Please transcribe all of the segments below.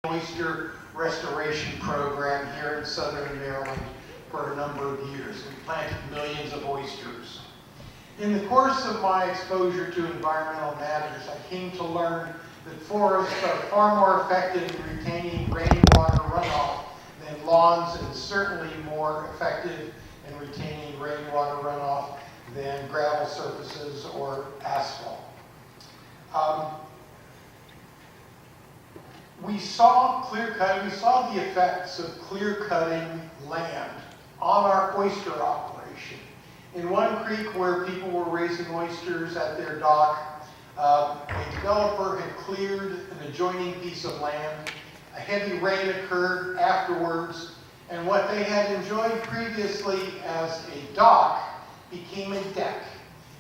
oyster restoration program here in southern Maryland for a number of years. We planted millions of oysters. In the course of my exposure to environmental matters, I came to learn that forests are far more effective in retaining rainwater runoff than lawns, and certainly more effective in retaining rainwater runoff than gravel surfaces or asphalt. We saw the effects of clear-cutting land on our oyster operation. In one creek where people were raising oysters at their dock, a developer had cleared an adjoining piece of land. A heavy rain occurred afterwards, and what they had enjoyed previously as a dock became a deck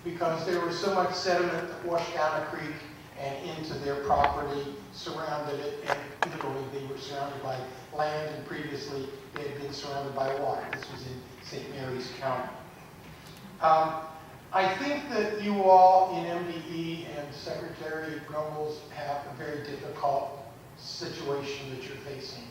because there was so much sediment that washed down a creek and into their property, surrounded it, and literally they were surrounded by land, and previously they had been surrounded by water. This was in St. Mary's County. I think that you all in MDE and Secretary Grumbles have a very difficult situation that you're facing,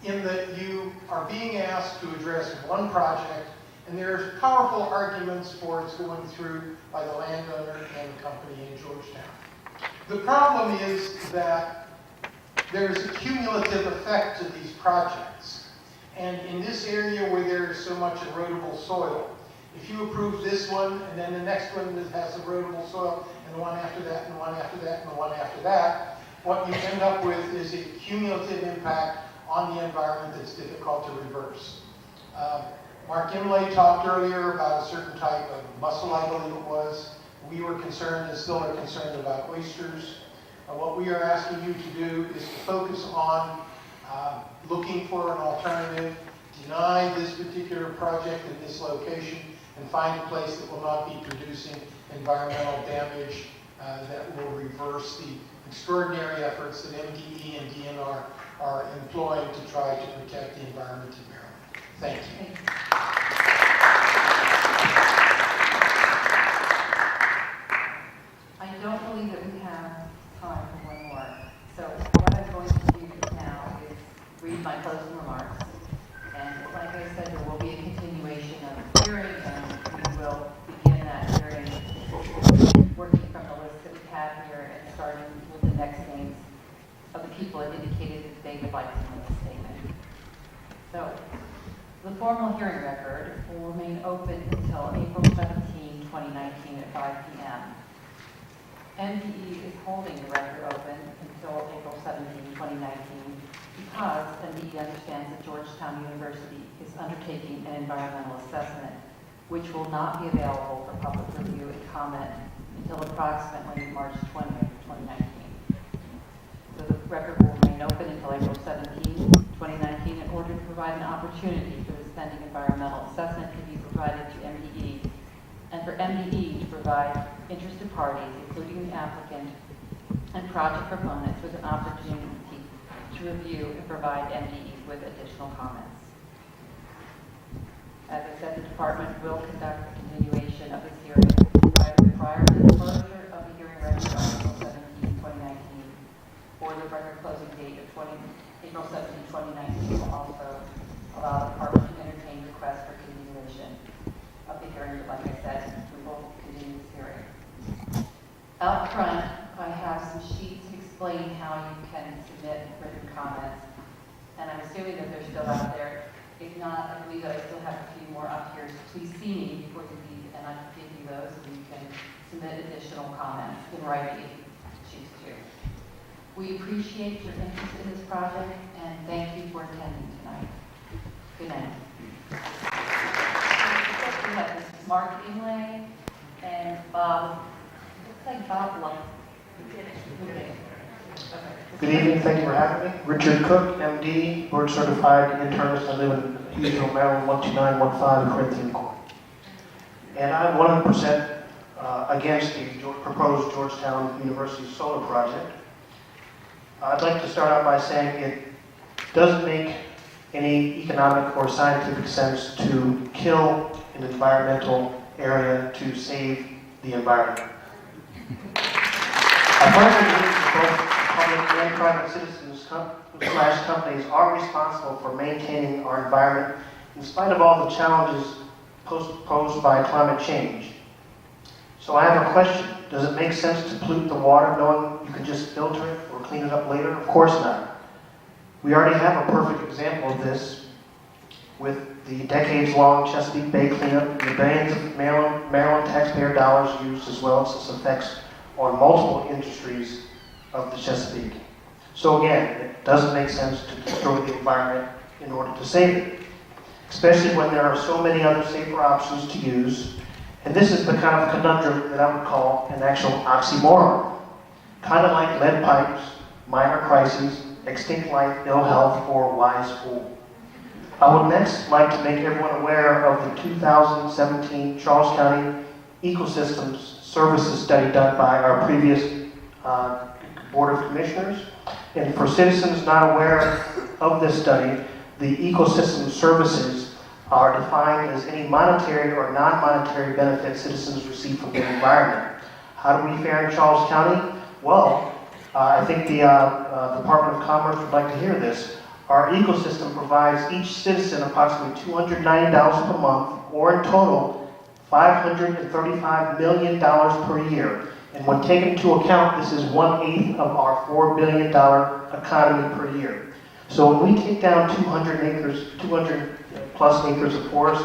in that you are being asked to address one project, and there's powerful arguments for its going through by the landowner and the company in Georgetown. The problem is that there's a cumulative effect to these projects. And in this area where there is so much erodible soil, if you approve this one and then the next one that has erodible soil and the one after that and the one after that and the one after that, what you end up with is a cumulative impact on the environment that's difficult to reverse. Mark Imlay talked earlier about a certain type of mussel, I believe it was. We were concerned and still are concerned about oysters. What we are asking you to do is to focus on looking for an alternative, deny this particular project in this location, and find a place that will not be producing environmental damage that will reverse the extraordinary efforts that MDE and DNR are employing to try to protect the environment in Maryland. Thank you. I don't believe that we have time for one more. So what I'm going to do now is read my closing remarks. And like I said, there will be a continuation of the hearing, and we will begin that hearing working from the list that we have here and starting with the next names of the people that indicated that they would like to make a statement. So the formal hearing record will remain open until April 17, 2019 at 5 p.m. MDE is holding the record open until April 17, 2019 because MDE understands that Georgetown University is undertaking an environmental assessment which will not be available for public review and comment until approximately March 20th, 2019. So the record will remain open until April 17, 2019 in order to provide an opportunity for this pending environmental assessment to be provided to MDE and for MDE to provide interested parties, including the applicant and project proponents, with an opportunity to review and provide MDE with additional comments. As I said, the department will conduct a continuation of this hearing prior to the closure of the hearing record on April 17, 2019, or the record closing date of April 17, 2019 will also allow the department to entertain requests for continuation of the hearing. But like I said, we will continue this hearing. Out front, I have some sheets explaining how you can submit written comments, and I'm assuming that they're still out there. If not, I believe that I still have a few more up here, so please see me before you leave, and I can give you those, and you can submit additional comments in writing if you choose to. We appreciate your interest in this project, and thank you for attending tonight. Good night. We have Mark Imlay and Bob. Looks like Bob Lund. Good evening, thank you for having me. Richard Cook, MD, board certified internist. I live in Hughesville, Maryland, 12915 Corinthian Court. And I'm 100% against the proposed Georgetown University solar project. I'd like to start out by saying it doesn't make any economic or scientific sense to kill an environmental area to save the environment. A project needs both public and private citizens slash companies are responsible for maintaining our environment in spite of all the challenges posed by climate change. So I have a question. Does it make sense to pollute the water knowing you can just filter it or clean it up later? Of course not. We already have a perfect example of this with the decades-long Chesapeake Bay cleanup and the billions of Maryland taxpayer dollars used, as well as its effects on multiple industries of the Chesapeake. So again, it doesn't make sense to destroy the environment in order to save it, especially when there are so many other safer options to use. And this is the kind of conundrum that I would call an actual oxymoron. Kind of like lead pipes, minor crises, extinct life, ill health, or wise fool. I would next like to make everyone aware of the 2017 Charles County Ecosystems Services study done by our previous Board of Commissioners. And for citizens not aware of this study, the ecosystem services are defined as any monetary or non-monetary benefit citizens receive from the environment. How do we fare in Charles County? Well, I think the Department of Commerce would like to hear this. Our ecosystem provides each citizen approximately $290 per month, or in total, $535 million per year. And when taken into account, this is 1/8 of our $4 billion economy per year. So when we take down 200 plus acres of forest,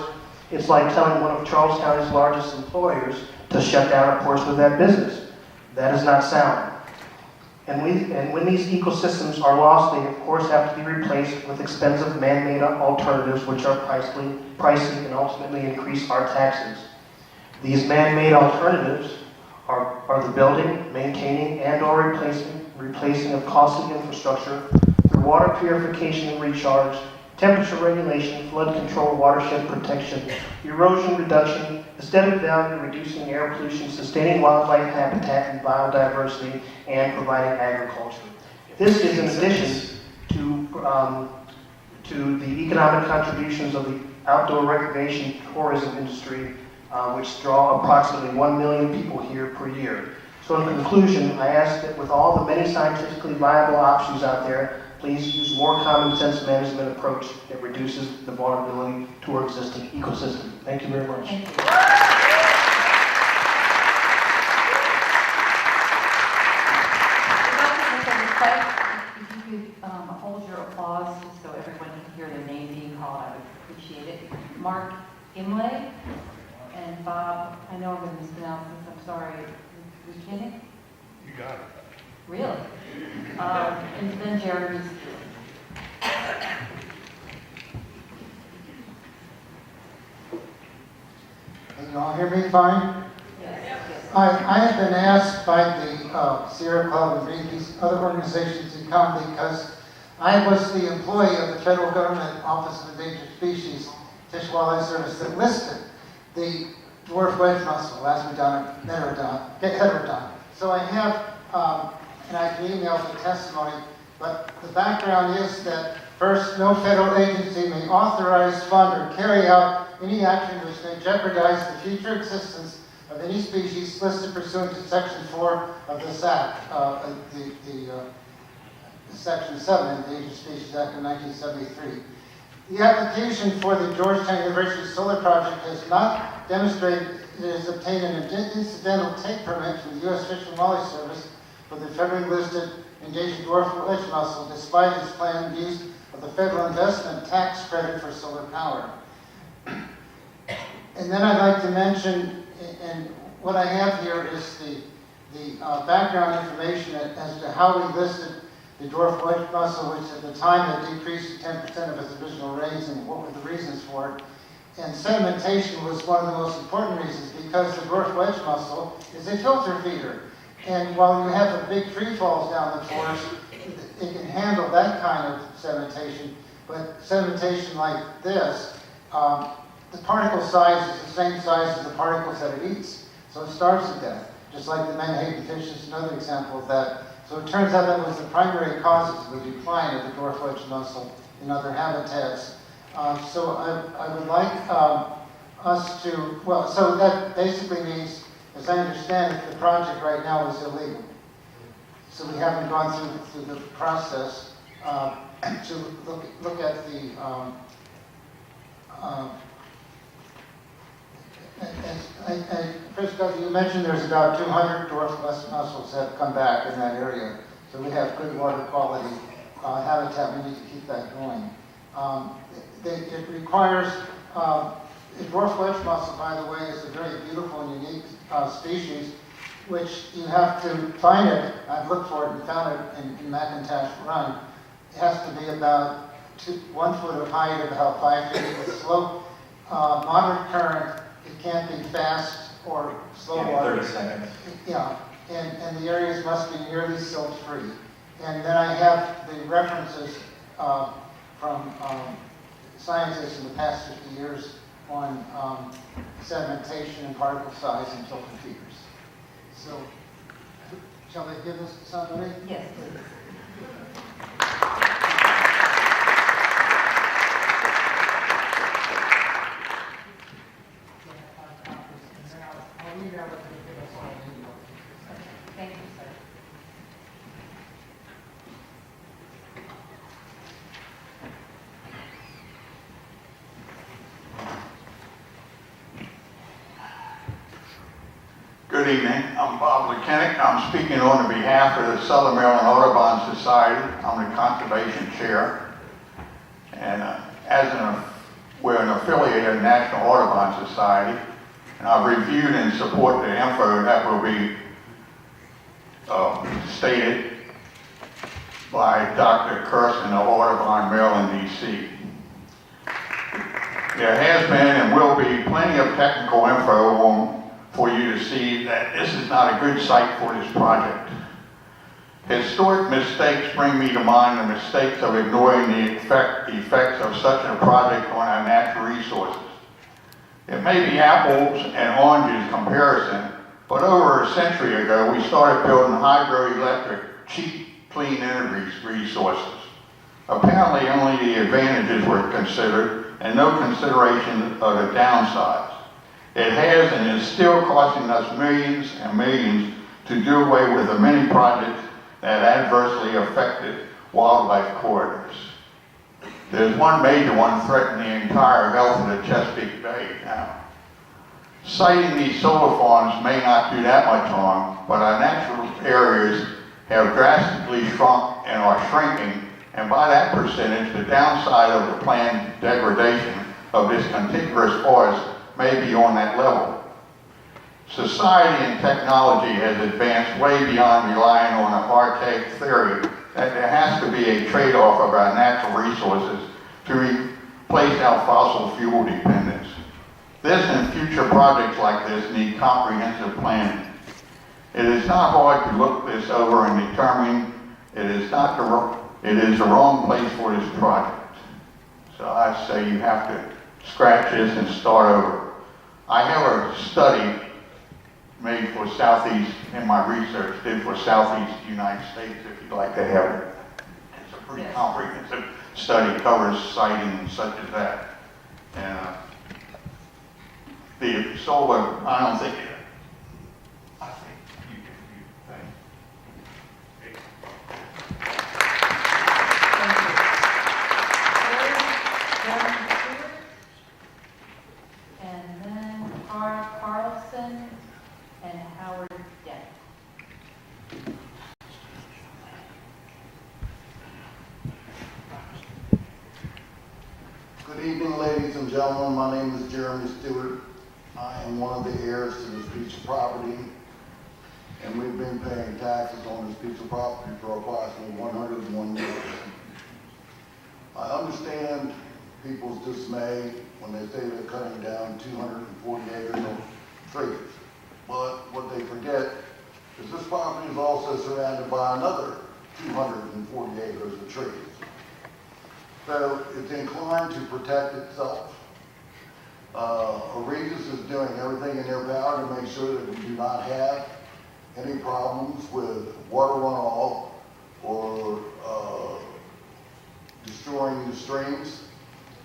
it's like telling one of Charles County's largest employers to shut down a portion of that business. That is not sound. And when these ecosystems are lost, they of course have to be replaced with expensive man-made alternatives, which are pricey and ultimately increase our taxes. These man-made alternatives are the building, maintaining, and or replacing of costly infrastructure through water purification and recharge, temperature regulation, flood control, watershed protection, erosion reduction, aesthetic value, reducing air pollution, sustaining wildlife habitat and biodiversity, and providing agriculture. This is in addition to the economic contributions of the outdoor recreation tourism industry, which draw approximately 1 million people here per year. So in conclusion, I ask that with all the many scientifically viable options out there, please use more common sense management approach that reduces the vulnerability to our existing ecosystem. Thank you very much. Thank you. If you could hold your applause just so everyone can hear their name being called, I would appreciate it. Mark Imlay and Bob, I know I'm going to mispronounce this, I'm sorry. Buchanan? You got it. Really? And then Jeremy. Can you all hear me fine? Yes. I have been asked by the Sierra Club and Greenpeace, other organizations to come because I was the employee of the federal government Office of Endangered Species, Fish and Wildlife Service, that listed the dwarf wedge mussel, heterodon. So I have, and I can email the testimony, but the background is that first, no federal agency may authorize, fund, or carry out any action which may jeopardize the future existence of any species listed pursuant to Section 4 of this Act, Section 7 of the Endangered Species Act of 1973. The application for the Georgetown University Solar Project has not demonstrated it has obtained an incidental take permit from the U.S. Fish and Wildlife Service for the federally listed endangered dwarf wedge mussel, despite its planned use of the federal investment tax credit for solar power. And then I'd like to mention, and what I have here is the background information as to how we listed the dwarf wedge mussel, which at the time had decreased to 10% of its original range, and what were the reasons for it. And sedimentation was one of the most important reasons, because the dwarf wedge mussel is a filter feeder. And while you have the big tree falls down the forest, it can handle that kind of sedimentation. But sedimentation like this, the particle size is the same size as the particles that it eats. So it starves to death, just like the Menhaden fish is another example of that. So it turns out that was the primary causes of the decline of the dwarf wedge mussel in other habitats. So I would like us to, well, so that basically means, as I understand it, the project right now is illegal. So we haven't gone through the process to look at the Chris Duffy, you mentioned there's about 200 dwarf mussels that have come back in that area. So we have good water quality habitat. We need to keep that going. It requires, a dwarf wedge mussel, by the way, is a very beautiful and unique species, which you have to find it. I've looked for it and found it in McIntosh Run. It has to be about 1 foot of height, about 5 feet with slope, moderate current. It can't be fast or slow water. 30 seconds. Yeah, and the areas must be nearly silt-free. And then I have the references from scientists in the past 50 years on sedimentation and particle size and filter feeders. So, shall I give this to somebody? Yes, please. Thank you, sir. Good evening. I'm Bob Lekenick. I'm speaking on behalf of the Southern Maryland Audubon Society. I'm the Conservation Chair. And we're an affiliated National Audubon Society. And I've reviewed and support the info that will be stated by Dr. Kirsten of Audubon, Maryland, D.C. There has been and will be plenty of technical info for you to see that this is not a good site for this project. Historic mistakes bring me to mind the mistakes of ignoring the effects of such a project on our natural resources. It may be apples and oranges comparison, but over a century ago we started building hydroelectric, cheap, clean energy resources. Apparently only the advantages were considered and no consideration of the downsides. It has and is still costing us millions and millions to do away with the many projects that adversely affected wildlife corridors. There's one major one threatening the entire health of the Chesapeake Bay now. Siting these solar farms may not do that much harm, but our natural areas have drastically shrunk and are shrinking, and by that percentage, the downside of the planned degradation of this contiguous forest may be on that level. Society and technology has advanced way beyond relying on an archaic theory that there has to be a trade-off of our natural resources to replace our fossil fuel dependence. This and future projects like this need comprehensive planning. It is not hard to look this over and determine it is the wrong place for this project. So I say you have to scratch this and start over. I have a study made for Southeast, in my research, did for Southeast United States, if you'd like to have it. It's a pretty comprehensive study, covers siting such as that. And the solar, I don't think it, I think you can, And then Carlson and Howard Dent. Good evening, ladies and gentlemen. My name is Jeremy Stewart. I am one of the heirs to this piece of property, and we've been paying taxes on this piece of property for approximately 101 years. I understand people's dismay when they say they're cutting down 240 acres of trees, but what they forget is this property is also surrounded by another 240 acres of trees. So it's inclined to protect itself. Regis is doing everything in their power to make sure that we do not have any problems with water runoff or destroying the streams.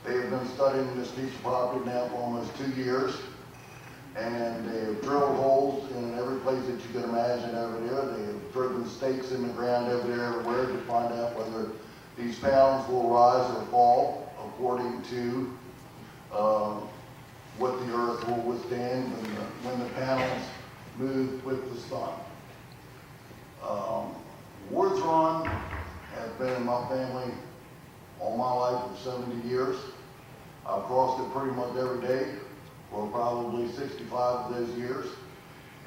They have been studying this piece of property now for almost 2 years. and they have drilled holes in every place that you can imagine over there. They have driven stakes in the ground over there everywhere to find out whether these panels will rise or fall according to what the earth will withstand when the panels move with the sun. Wards Run has been in my family all my life for 70 years. I've crossed it pretty much every day for probably 65 of those years.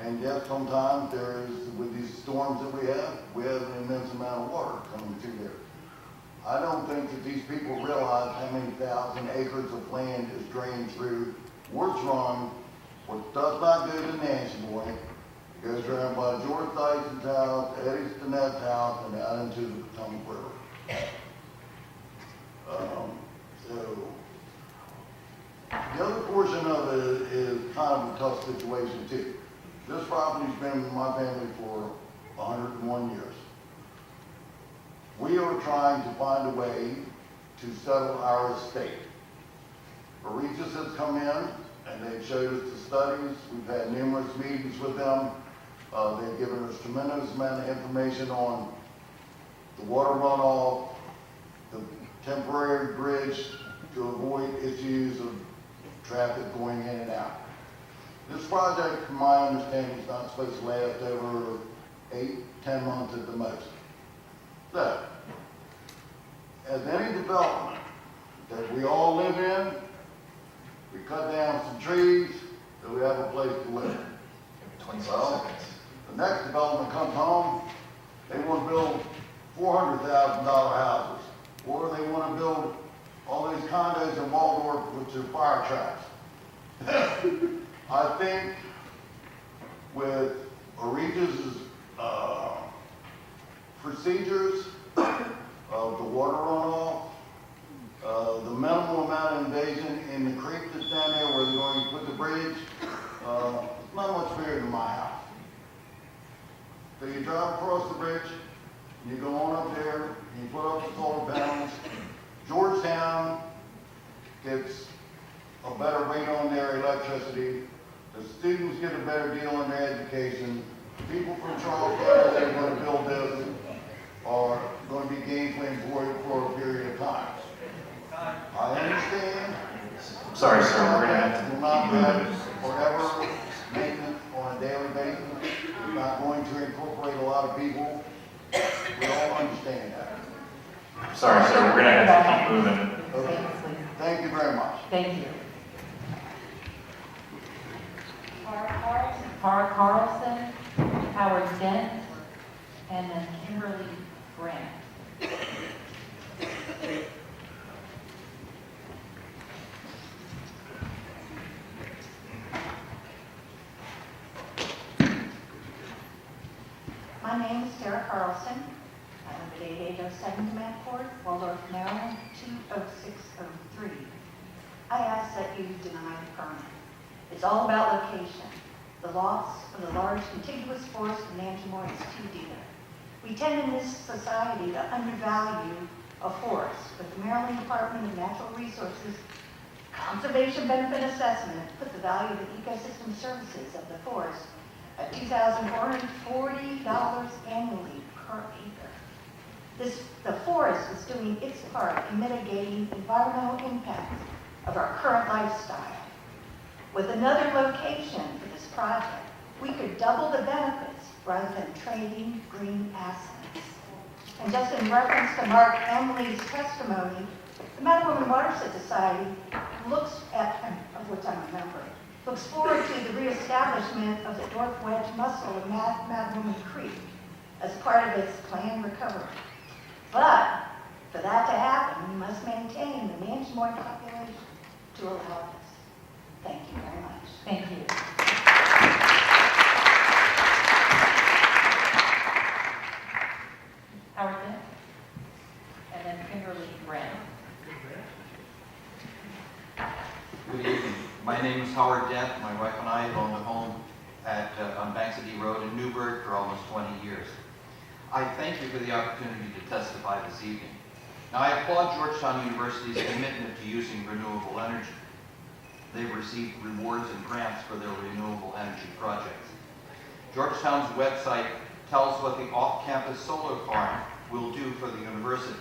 And yet sometimes there is, with these storms that we have an immense amount of water coming through there. I don't think that these people realize how many thousand acres of land is drained through Wards Run, which does not go to Nancy Boy. It goes around by George Dyson's house, Eddie Stinnett's house, and out into the Potomac River. So the other portion of it is kind of a tough situation too. This property's been with my family for 101 years. We are trying to find a way to settle our estate. Regis has come in and they've showed us the studies. We've had numerous meetings with them. They've given us tremendous amount of information on the water runoff, the temporary bridge to avoid issues of traffic going in and out. This project, from my understanding, is not supposed to last over 8-10 months at the most. So, as any development that we all live in, we cut down some trees so we have a place to live. 26 Well, seconds. the next development comes home, they want to build $400,000 houses, or they want to build all these condos in Waldorf, which are fire traps. I think with Regis' procedures of the water runoff, the minimal amount of invasion in the creek that's down there where they're going to put the bridge, it's not much bigger than my house. So you drive across the bridge, you go on up there, and you put up the solar panels. Georgetown gets a better rate on their electricity. The students get a better deal on their education. People from Charleston that are going to build this are going to be gainfully employed for a period of time. I understand. Sorry, sir, we're gonna have to Will not keep have moving. forever maintenance on a daily basis. We're not going to incorporate a lot of people. We all understand that. Sorry, sir, we're gonna have to keep moving. Okay. Thank you very much. Thank you. Tara Carlson, Howard Dent, and then Kimberly Grant. My name is Sarah Carlson. I live at 8807 Demand Court, Waldorf, Maryland, 20603. I ask that you deny the permit. It's all about location. The loss of the large contiguous forest of Nanjemoy is too dear. We tend in this society to undervalue a forest, but the Maryland Department of Natural Resources Conservation Benefit Assessment put the value of the ecosystem services of the forest at $2,440 annually per acre. The forest is doing its part in mitigating environmental impacts of our current lifestyle. With another location for this project, we could double the benefits rather than trading green assets. And just in reference to Mark Emily's testimony, the Mattawoman Watershed Society looks forward to the reestablishment of the North Wedge mussel of Mattawoman Creek as part of its planned recovery. But for that to happen, we must maintain the Nanjemoy population to allow this. Thank you very much. Thank you. Howard Dent, and then Kimberly Grant. Good evening. My name is Howard Dent. My wife and I have owned a home on Bankside Road in Newburgh for almost 20 years. I thank you for the opportunity to testify this evening. Now, I applaud Georgetown University's commitment to using renewable energy. they've received rewards and grants for their renewable energy projects. Georgetown's website tells what the off-campus solar farm will do for the university.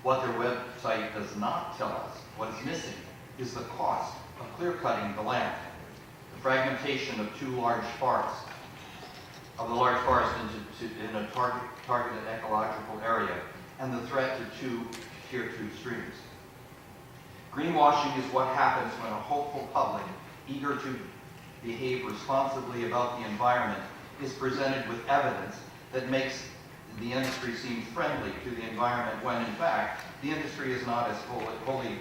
What their website does not tell us, what is missing, is the cost of clear-cutting the land, the fragmentation of the large forest in a targeted ecological area, and the threat to two Tier 2 streams. Greenwashing is what happens when a hopeful public, eager to behave responsibly about the environment, is presented with evidence that makes the industry seem friendly to the environment when, in fact, the industry is not as fully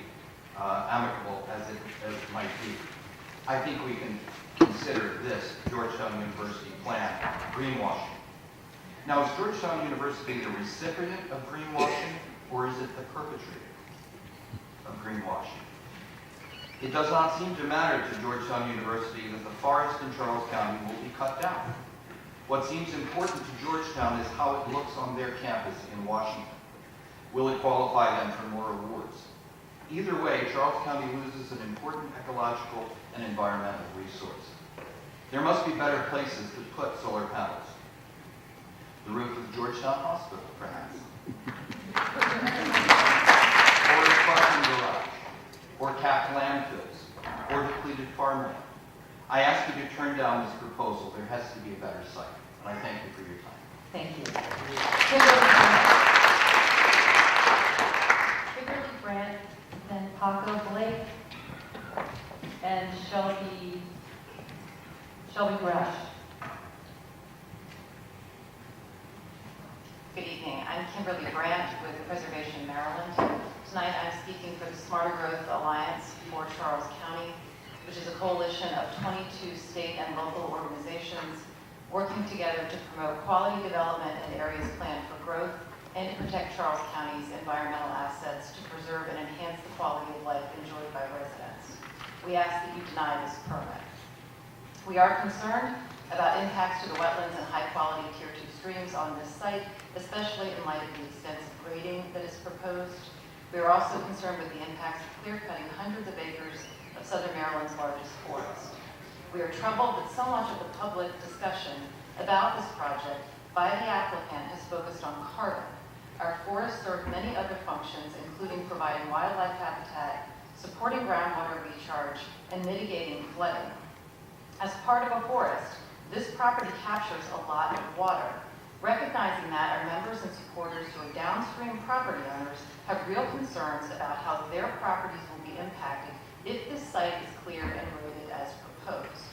amicable as it might be. I think we can consider this Georgetown University plan greenwashing. Now, is Georgetown University the recipient of greenwashing, or is it the perpetrator of greenwashing? It does not seem to matter to Georgetown University that the forest in Charles County will be cut down. What seems important to Georgetown is how it looks on their campus in Washington. Will it qualify them for more awards? Either way, Charles County loses an important ecological and environmental resource. There must be better places to put solar panels. The roof of Georgetown Hospital, perhaps. Or a parking garage, or capped landfills, or depleted farmland. I ask you to turn down this proposal. There has to be a better site. And I thank you for your time. Thank you. Kimberly Brandt, then Paco Blake, and Shelby Gresh. Good evening. I'm Kimberly Brandt with Preservation Maryland. Tonight I'm speaking for the Smarter Growth Alliance for Charles County, which is a coalition of 22 state and local organizations working together to promote quality development in areas planned for growth and to protect Charles County's environmental assets to preserve and enhance the quality of life enjoyed by residents. We ask that you deny this permit. We are concerned about impacts to the wetlands and high-quality Tier 2 streams on this site, especially in light of the extensive grading that is proposed. We are also concerned with the impacts of clear-cutting hundreds of acres of Southern Maryland's largest forest. We are troubled that so much of the public discussion about this project by the applicant has focused on carbon. Our forests serve many other functions, including providing wildlife habitat, supporting groundwater recharge, and mitigating flooding. As part of a forest, this property captures a lot of water. Recognizing that, our members and supporters who are downstream property owners have real concerns about how their properties will be impacted if this site is cleared and graded as proposed.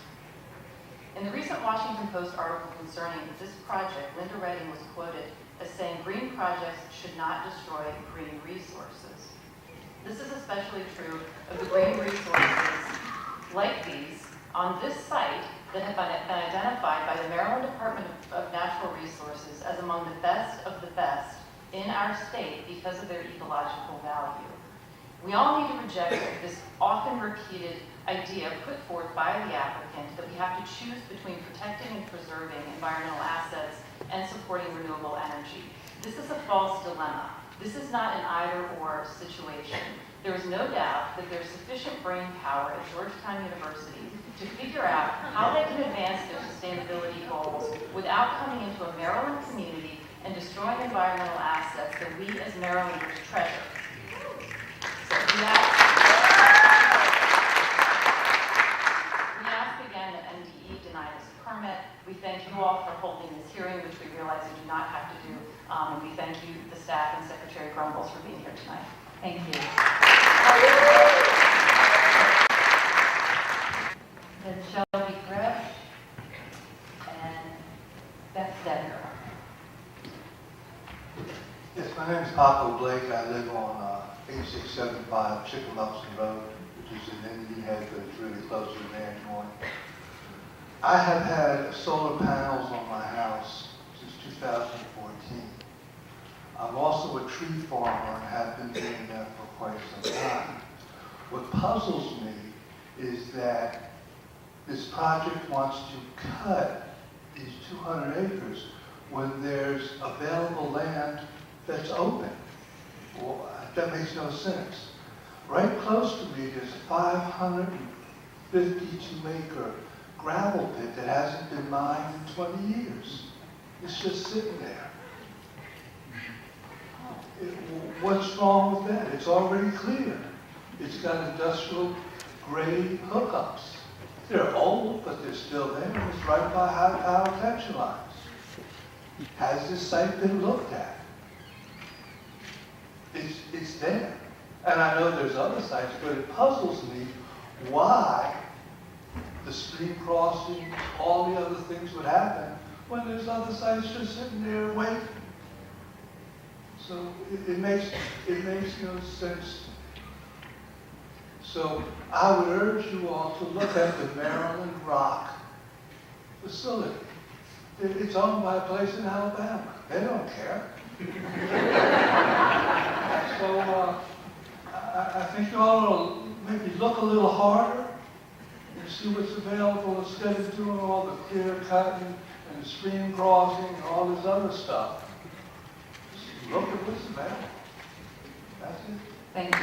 In the recent Washington Post article concerning this project, Linda Redding was quoted as saying green projects should not destroy green resources. This is especially true of the green resources like these on this site that have been identified by the Maryland Department of Natural Resources as among the best of the best in our state because of their ecological value. We all need to reject this often repeated idea put forth by the applicant that we have to choose between protecting and preserving environmental assets and supporting renewable energy. This is a false dilemma. This is not an either-or situation. There is no doubt that there's sufficient brain power at Georgetown University to figure out how they can advance their sustainability goals without coming into a Maryland community and destroying environmental assets that we as Marylanders treasure. So we ask again that MDE deny this permit. We thank you all for holding this hearing, which we realize you do not have to do. And we thank you, the staff and Secretary Grumbles, for being here tonight. Thank you. Then Shelby Gresh and Beth Decker. Yes, my name is Paco Blake. I live on 8675 Chickamauga Road, which is in Indian Head, but it's really close to Van Horn. I have had solar panels on my house since 2014. I'm also a tree farmer and have been doing that for quite some time. What puzzles me is that this project wants to cut these 200 acres when there's available land that's open. Well, that makes no sense. Right close to me, there's a 552-acre gravel pit that hasn't been mined in 20 years. It's just sitting there. What's wrong with that? It's already cleared. It's got industrial grade hookups. They're old, but they're still there, and it's right by high power tension lines. Has this site been looked at? It's there. And I know there's other sites, but it puzzles me why the stream crossing, all the other things would happen when there's other sites just sitting there waiting. So it makes no sense. So I would urge you all to look at the Maryland Rock facility. It's owned by a place in Alabama. They don't care. So I think you all will maybe look a little harder and see what's available instead of doing all the clear cutting and stream crossing and all this other stuff. Just look at what's available. That's it. Thank you.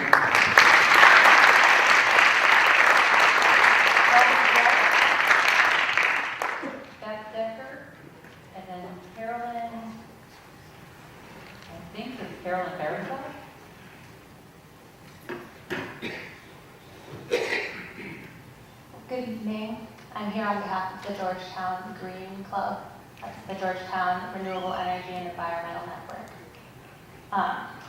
Beth Decker, and then Carolyn, I think it's Carolyn Barisov. Good evening. I'm here on behalf of the Georgetown Green Club, that's the Georgetown Renewable Energy and Environmental Network.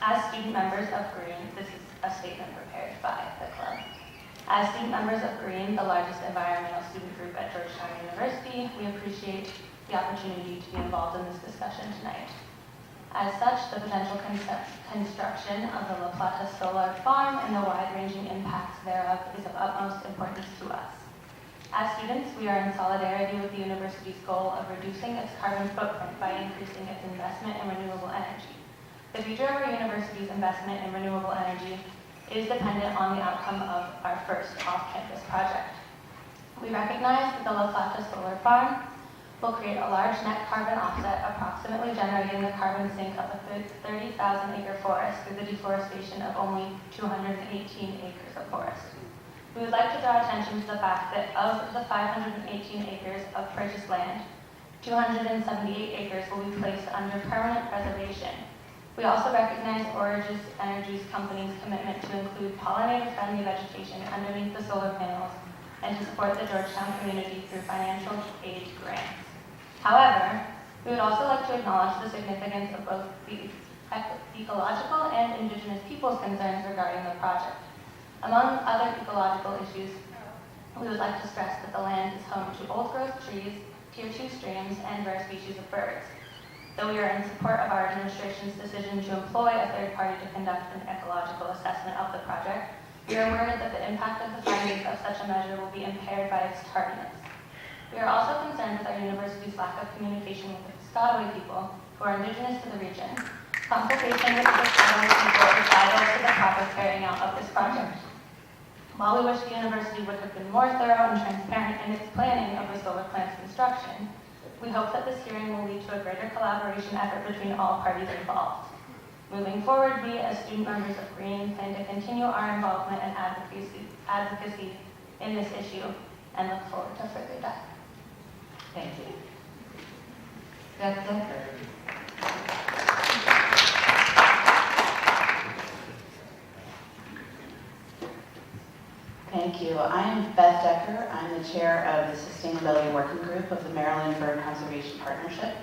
As student members of Green, this is a statement prepared by the club. As student members of Green, the largest environmental student group at Georgetown University, we appreciate the opportunity to be involved in this discussion tonight. As such, the potential construction of the La Plata Solar Farm and the wide-ranging impacts thereof is of utmost importance to us. As students, we are in solidarity with the university's goal of reducing its carbon footprint by increasing its investment in renewable energy. The future of our university's investment in renewable energy is dependent on the outcome of our first off-campus project. We recognize that the La Plata Solar Farm will create a large net carbon offset, approximately generating the carbon sink of a 30,000-acre forest through the deforestation of only 218 acres of forest. We would like to draw attention to the fact that of the 518 acres of purchased land, 278 acres will be placed under permanent preservation. We also recognize Origis Energy's company's commitment to include pollinator-friendly vegetation underneath the solar panels and to support the Georgetown community through financial aid grants. However, we would also like to acknowledge the significance of both the ecological and indigenous peoples' concerns regarding the project. Among other ecological issues, we would like to stress that the land is home to old-growth trees, Tier 2 streams, and rare species of birds. Though we are in support of our administration's decision to employ a third party to conduct an ecological assessment of the project, we are worried that the impact of the findings of such a measure will be impaired by its tardiness. We are also concerned with our university's lack of communication with the Piscataway people, who are indigenous to the region. Consultation with the Piscataway people is vital to the proper carrying out of this project. While we wish the university would have been more thorough and transparent in its planning of the solar plant's construction, we hope that this hearing will lead to a greater collaboration effort between all parties involved. Moving forward, we as student members of Green plan to continue our involvement and advocacy in this issue and look forward to further dialogue. Thank you. Beth Decker. Thank you. I am Beth Decker. I'm the chair of the Sustainability Working Group of the Maryland Bird Conservation Partnership.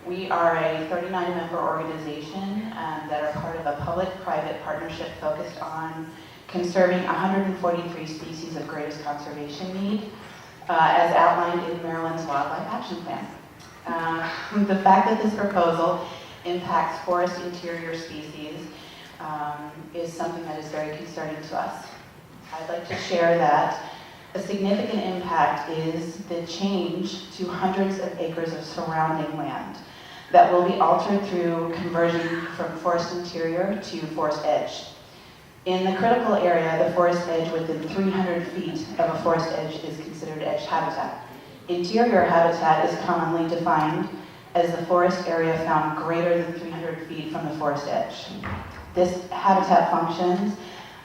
We are a 39-member organization that are part of a public-private partnership focused on conserving 143 species of greatest conservation need, as outlined in Maryland's Wildlife Action Plan. The fact that this proposal impacts forest interior species is something that is very concerning to us. I'd like to share that a significant impact is the change to hundreds of acres of surrounding land that will be altered through conversion from forest interior to forest edge. In the critical area, the forest edge within 300 feet of a forest edge is considered edge habitat. Interior habitat is commonly defined as the forest area found greater than 300 feet from the forest edge. This habitat functions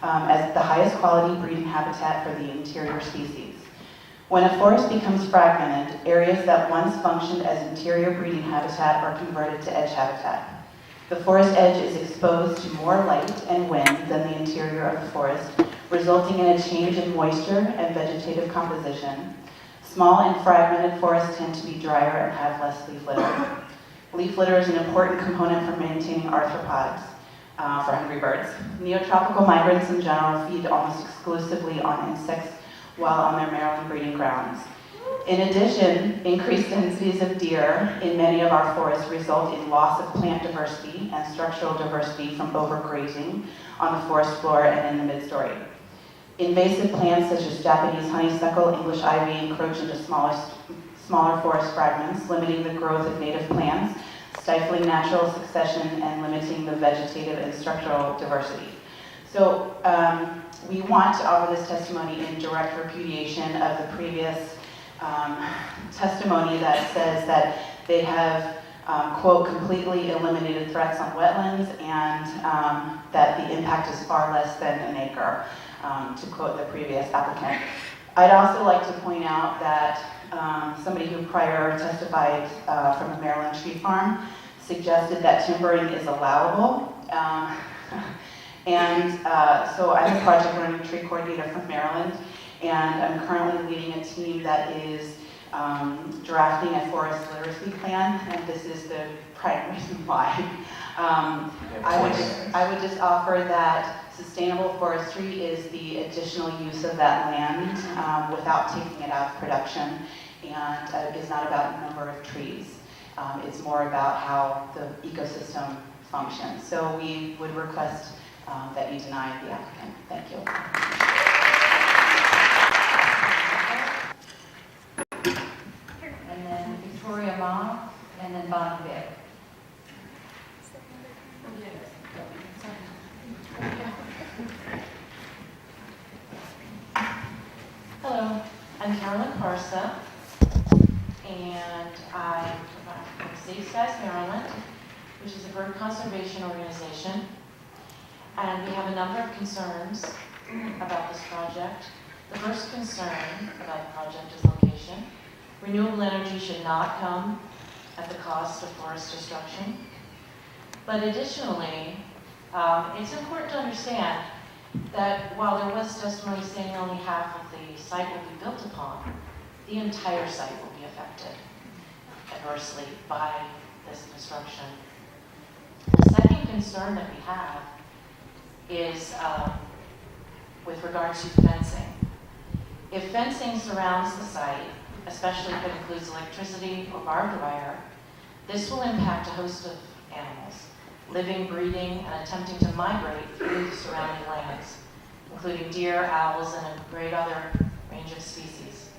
as the highest quality breeding habitat for the interior species. When a forest becomes fragmented, areas that once functioned as interior breeding habitat are converted to edge habitat. The forest edge is exposed to more light and wind than the interior of the forest, resulting in a change in moisture and vegetative composition. Small and fragmented forests tend to be drier and have less leaf litter. Leaf litter is an important component for maintaining arthropods, for hungry birds. Neotropical migrants in general feed almost exclusively on insects while on their Maryland breeding grounds. In addition, increased densities of deer in many of our forests result in loss of plant diversity and structural diversity from overgrazing on the forest floor and in the mid-story. Invasive plants such as Japanese honeysuckle, English ivy encroach into smaller forest fragments, limiting the growth of native plants, stifling natural succession, and limiting the vegetative and structural diversity. So we want to offer this testimony in direct repudiation of the previous testimony that says that they have, quote, completely eliminated threats on wetlands and that the impact is far less than an acre, to quote the previous applicant. I'd also like to point out that somebody who prior testified from the Maryland Tree Farm suggested that timbering is allowable. So I'm a project learning tree coordinator from Maryland, and I'm currently leading a team that is drafting a forest literacy plan, and this is the prime reason why. I would just offer that sustainable forestry is the additional use of that land without taking it out of production, and is not about number of trees. It's more about how the ecosystem functions. So we would request that you deny the applicant. Thank you. And then Victoria Ma, and then Bonnie Vick. Hello, I'm Carolyn Parsa, and I'm from Safe Skies, Maryland, which is a bird conservation organization. And we have a number of concerns about this project. The first concern about the project is location. Renewable energy should not come at the cost of forest destruction. But additionally, it's important to understand that while there was testimony saying only half of the site will be built upon, the entire site will be affected adversely by this construction. The second concern that we have is with regard to fencing. If fencing surrounds the site, especially if it includes electricity or barbed wire, this will impact a host of animals, living, breeding, and attempting to migrate through the surrounding lands, including deer, owls, and a great other range of species.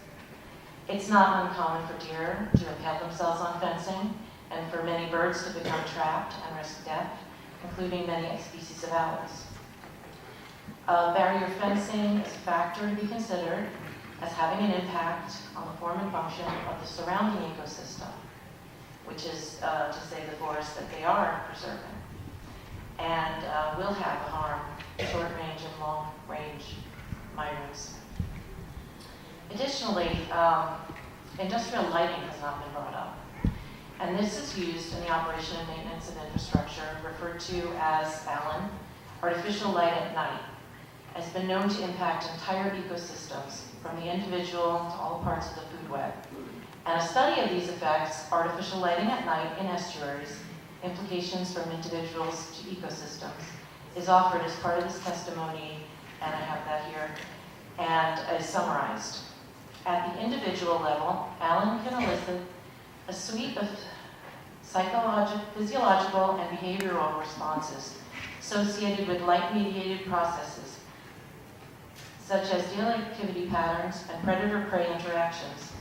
It's not uncommon for deer to impale themselves on fencing, and for many birds to become trapped and risk death, including many species of owls. Barrier fencing is a factor to be considered as having an impact on the form and function of the surrounding ecosystem, which is to say the forest that they are preserving, and will have a harm short-range and long-range migrants. Additionally, industrial lighting has not been brought up, and this is used in the operation and maintenance of infrastructure referred to as ALAN, artificial light at night, has been known to impact entire ecosystems from the individual to all parts of the food web. And a study of these effects, artificial lighting at night in estuaries, implications from individuals to ecosystems, is offered as part of this testimony, and I have that here, and is summarized. At the individual level, ALAN can elicit a suite of physiological and behavioral responses associated with light-mediated processes, such as daily activity patterns and predator-prey interactions.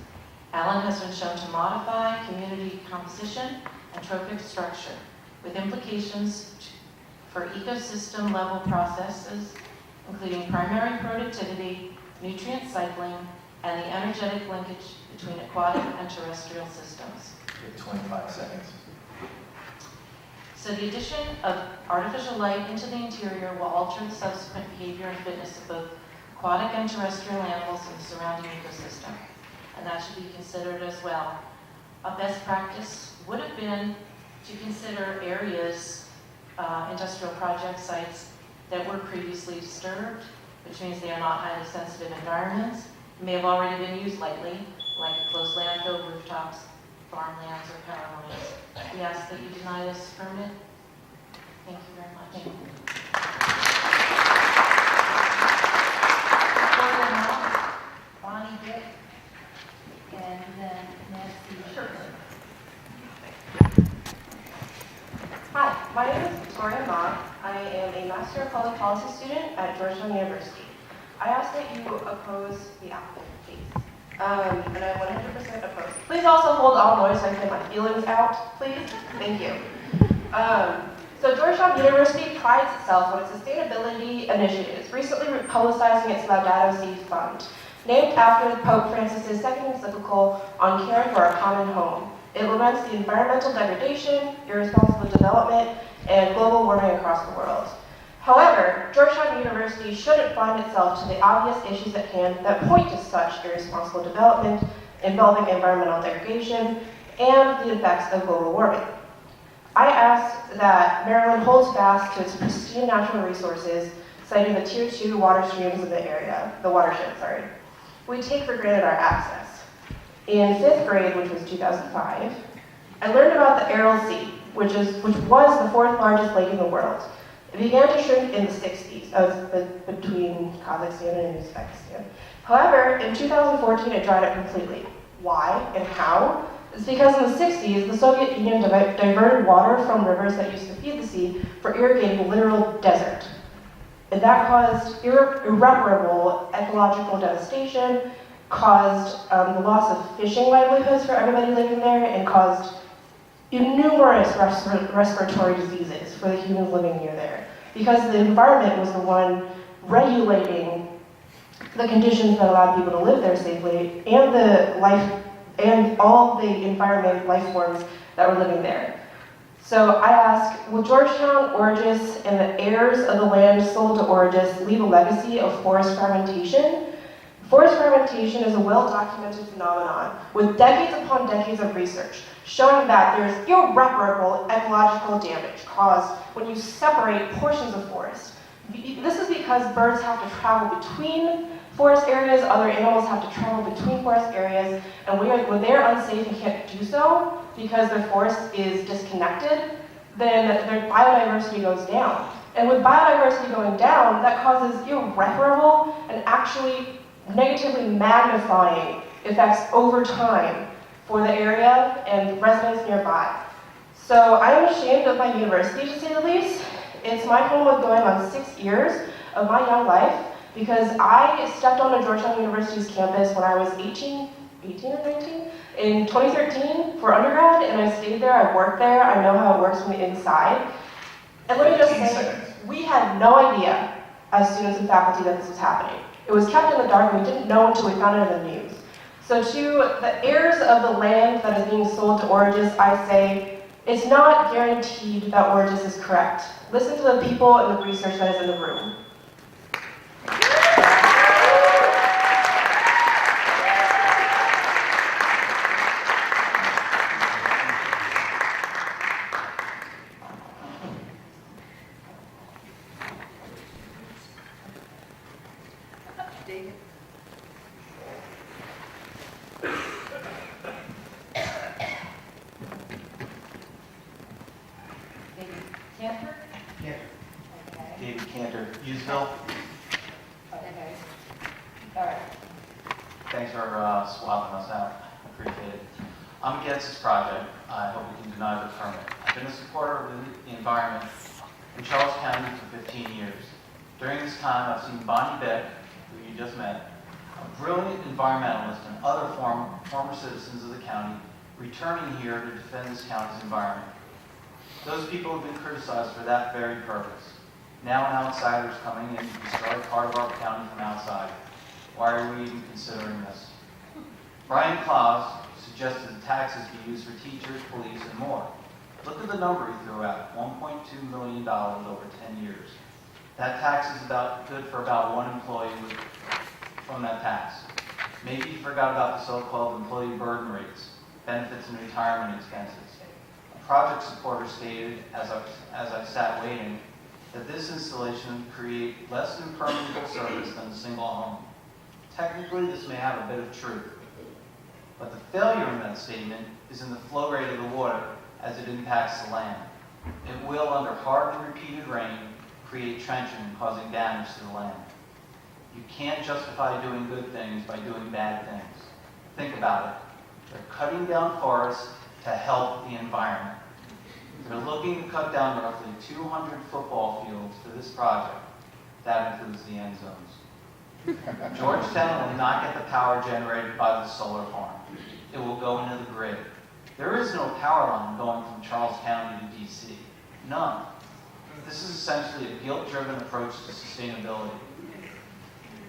ALAN has been shown to modify community composition and trophic structure, with implications for ecosystem-level processes, including primary productivity, nutrient cycling, and the energetic linkage between aquatic and terrestrial systems. You have 25 seconds. So the addition of artificial light into the interior will alter the subsequent behavior and fitness of both aquatic and terrestrial animals in the surrounding ecosystem, and that should be considered as well. A best practice would have been to consider areas, industrial project sites that were previously disturbed, which means they are not highly sensitive environments, may have already been used lightly, like close landfill, rooftops, farmlands, or power lines. We ask that you deny this permit. Thank you very much. Bonnie Dick, and then Nancy. Sure. Hi, my name is Victoria Ma. I am a Master of Public Policy student at Georgetown University. I ask that you oppose the applicant, please. And I 100% oppose. Please also hold all noise so I can get my feelings out, please. Thank you. So Georgetown University prides itself on its sustainability initiatives, recently publicizing its Laudato Si Fund, named after Pope Francis's second encyclical on caring for our common home. It laments the environmental degradation, irresponsible development, and global warming across the world. However, Georgetown University shouldn't find itself to the obvious issues at hand that point to such irresponsible development involving environmental degradation and the effects of global warming. I ask that Maryland holds fast to its pristine natural resources, citing the Tier 2 water streams in the area, the watershed, sorry. We take for granted our access. In 5th grade, which was 2005, I learned about the Aral Sea, which was the 4th largest lake in the world. It began to shrink in the 60s, between Kazakhstan and Uzbekistan. However, in 2014, it dried up completely. Why and how? It's because in the 60s, the Soviet Union diverted water from rivers that used to feed the sea for irrigating a literal desert. And that caused irreparable ecological devastation, caused the loss of fishing livelihoods for everybody living there, and caused numerous respiratory diseases for the humans living near there. Because the environment was the one regulating the conditions that allowed people to live there safely, and the life and all the environment life forms that were living there. So I ask, will Georgetown, Origis, and the heirs of the land sold to Origis leave a legacy of forest fragmentation? Forest fragmentation is a well-documented phenomenon with decades upon decades of research showing that there is irreparable ecological damage caused when you separate portions of forest. This is because birds have to travel between forest areas, other animals have to travel between forest areas, and when they're unsafe and can't do so because their forest is disconnected, then their biodiversity goes down. And with biodiversity going down, that causes irreparable and actually negatively magnifying effects over time for the area and residents nearby. So I am ashamed of my university, to say the least. It's my home of going on 6 years of my young life, because I stepped onto Georgetown University's campus when I was 18 or 19, in 2013 for undergrad, and I stayed there, I worked there, I know how it works from the inside. And let me just say, we had no idea as students and faculty that this was happening. It was kept in the dark, and we didn't know until we found it in the news. So to the heirs of the land that is being sold to Origis, I say, it's not guaranteed that Origis is correct. Listen to the people and the research that is in the room. David. Cantor? Cantor. Okay. David Cantor, Useville. Okay. All right. Thanks for swapping us out. Appreciate it. I'm against this project. I hope we can deny the permit. I've been a supporter of the environment in Charles County for 15 years. During this time, I've seen Bonnie Beck, who you just met, a brilliant environmentalist, and other former citizens of the county returning here to defend this county's environment. Those people have been criticized for that very purpose. Now an outsider is coming in to destroy part of our county from outside. Why are we even considering this? Brian Klaus suggested the taxes be used for teachers, police, and more. Look at the number he threw out, $1.2 million over 10 years. That tax is good for about one employee from that tax. Maybe he forgot about the so-called employee burden rates, benefits and retirement expenses. A project supporter stated, as I sat waiting, that this installation would create less impermeable surface than a single home. Technically, this may have a bit of truth, but the failure in that statement is in the flow rate of the water as it impacts the land. It will, under hard and repeated rain, create trenching, causing damage to the land. You can't justify doing good things by doing bad things. Think about it. They're cutting down forests to help the environment. They're looking to cut down roughly 200 football fields for this project. That includes the end zones. Georgetown will not get the power generated by the solar farm. It will go into the grid. There is no power line going from Charles County to DC. None. This is essentially a guilt-driven approach to sustainability.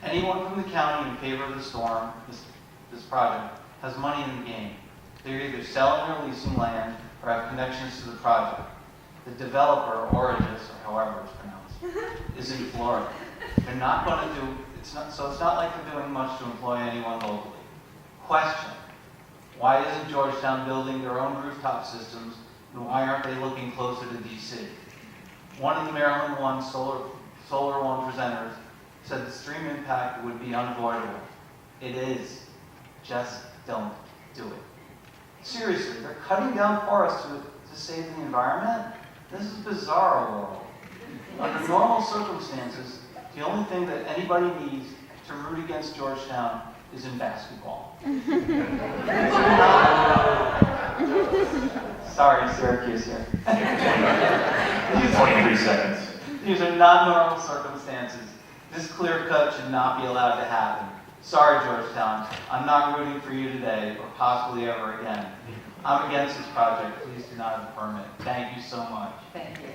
Anyone from the county in favor of the storm, this project, has money in the game. They're either selling or leasing land or have connections to the project. The developer, Origis, or however it's pronounced, is in Florida. They're not going to do, so it's not like they're doing much to employ anyone locally. Question: why isn't Georgetown building their own rooftop systems, and why aren't they looking closer to DC? One of the Maryland One Solar One presenters said the stream impact would be unavoidable. It is. Just don't do it. Seriously, they're cutting down forests to save the environment? This is a bizarre world. Under normal circumstances, the only thing that anybody needs to root against Georgetown is in basketball. Sorry, Syracuse here. 23 seconds. These are not normal circumstances. This clear cut should not be allowed to happen. Sorry, Georgetown. I'm not rooting for you today, or possibly ever again. I'm against this project. Please do not have a permit. Thank you so much. Thank you.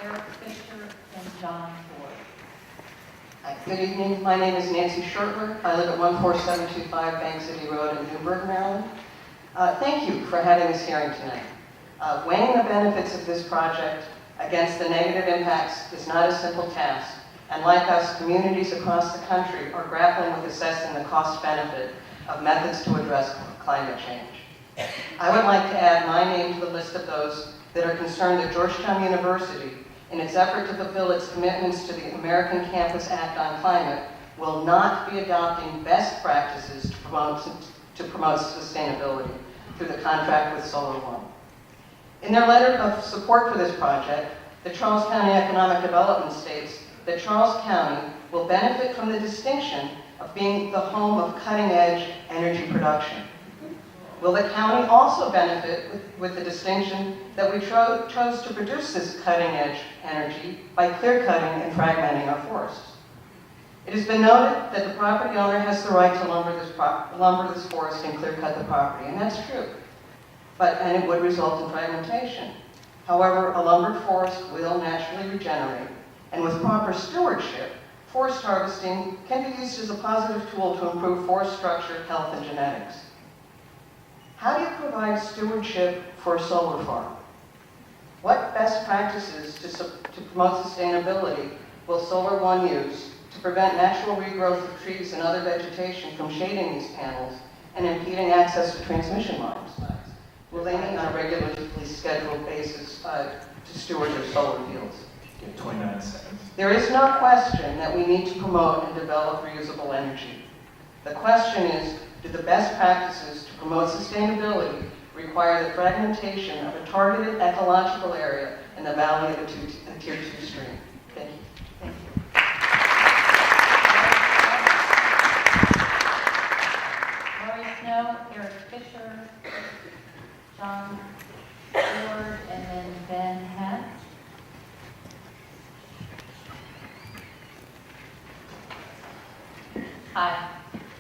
Eric Fisher and John Ford. Hi, good evening. My name is Nancy Shortler. I live at 14725 Bank City Road in Newburgh, Maryland. Thank you for having this hearing tonight. Weighing the benefits of this project against the negative impacts is not a simple task, and like us, communities across the country are grappling with assessing the cost-benefit of methods to address climate change. I would like to add my name to the list of those that are concerned that Georgetown University, in its effort to fulfill its commitments to the American Campus Act on Climate, will not be adopting best practices to promote sustainability through the contract with Solar One. In their letter of support for this project, the Charles County Economic Development states that Charles County will benefit from the distinction of being the home of cutting-edge energy production. Will the county also benefit with the distinction that we chose to produce this cutting-edge energy by clear-cutting and fragmenting our forests? It has been noted that the property owner has the right to lumber this forest and clear-cut the property, and that's true. And it would result in fragmentation. However, a lumbered forest will naturally regenerate, and with proper stewardship, forest harvesting can be used as a positive tool to improve forest structure, health, and genetics. How do you provide stewardship for a solar farm? What best practices to promote sustainability will Solar One use to prevent natural regrowth of trees and other vegetation from shading these panels and impeding access to transmission lines? Will they meet on a regularly scheduled basis to steward their solar fields? 29 seconds. There is no question that we need to promote and develop reusable energy. The question is, do the best practices to promote sustainability require the fragmentation of a targeted ecological area in the valley of a Tier 2 stream? Thank you. Thank you. Lori Snow, Eric Fisher, John Ford, and then Ben Hess. Hi,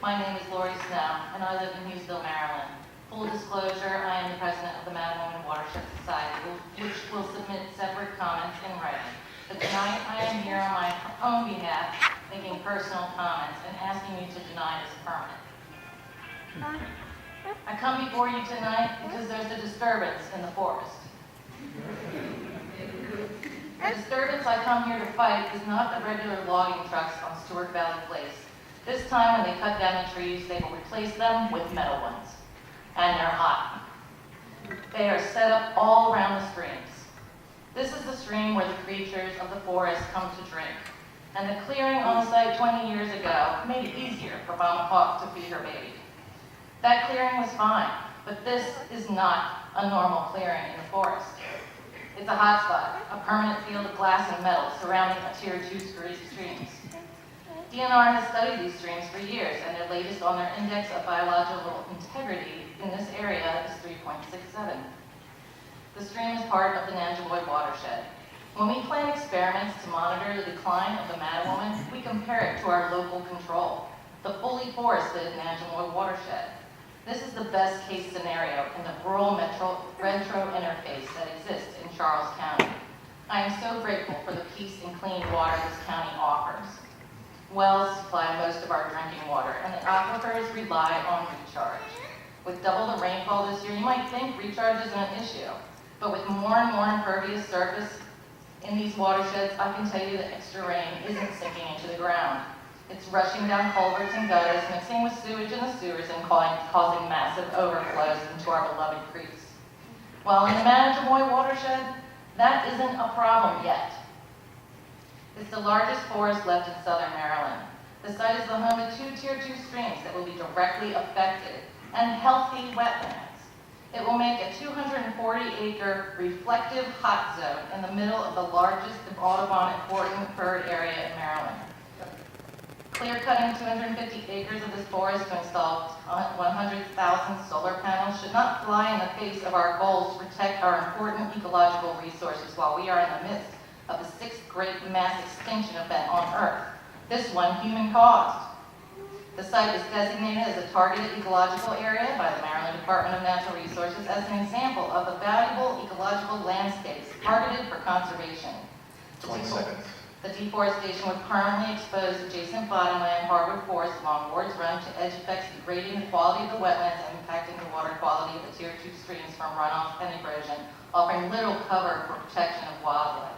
my name is Lori Snow, and I live in Hughesville, Maryland. Full disclosure, I am the president of the Madawamin Watershed Society, which will submit separate comments in writing. But tonight, I am here on my own behalf, making personal comments and asking you to deny this permit. I come before you tonight because there's a disturbance in the forest. The disturbance I come here to fight is not the regular logging trucks on Stewart Valley Place. This time when they cut down the trees, they will replace them with metal ones. And they're hot. They are set up all around the streams. This is the stream where the creatures of the forest come to drink. And the clearing on the site 20 years ago made it easier for Mama Hawk to feed her baby. That clearing was fine, but this is not a normal clearing in the forest. It's a hotspot, a permanent field of glass and metal surrounding a Tier 2 streams. DNR has studied these streams for years, and their latest on their index of biological integrity in this area is 3.67. The stream is part of the Nanjemoy watershed. When we plan experiments to monitor the decline of the Mattawoman, we compare it to our local control, the fully forested Nanjemoy watershed. This is the best case scenario in the rural metro interface that exists in Charles County. I am so grateful for the peace and clean water this county offers. Wells supply most of our drinking water, and the aquifers rely on recharge. With double the rainfall this year, you might think recharge isn't an issue, but with more and more impervious surface in these watersheds, I can tell you that extra rain isn't sinking into the ground. It's rushing down culverts and gutters, mixing with sewage in the sewers and causing massive overflows into our beloved creeks. While in the Nanjemoy watershed, that isn't a problem yet. It's the largest forest left in southern Maryland. The site is the home of 2 Tier 2 streams that will be directly affected, and healthy wetlands. It will make a 240-acre reflective hot zone in the middle of the largest Audubon important bird area in Maryland. Clear-cutting 250 acres of this forest to install 100,000 solar panels should not fly in the face of our goals to protect our important ecological resources while we are in the midst of the 6th great mass extinction event on Earth, this one human-caused. The site is designated as a targeted ecological area by the Maryland Department of Natural Resources as an example of the valuable ecological landscapes targeted for conservation. 20 seconds. The deforestation would permanently expose adjacent bottomland hardwood forests along Ward's Run to edge effects degrading the quality of the wetlands and impacting the water quality of the Tier 2 streams from runoff and erosion, offering little cover for protection of wildlife.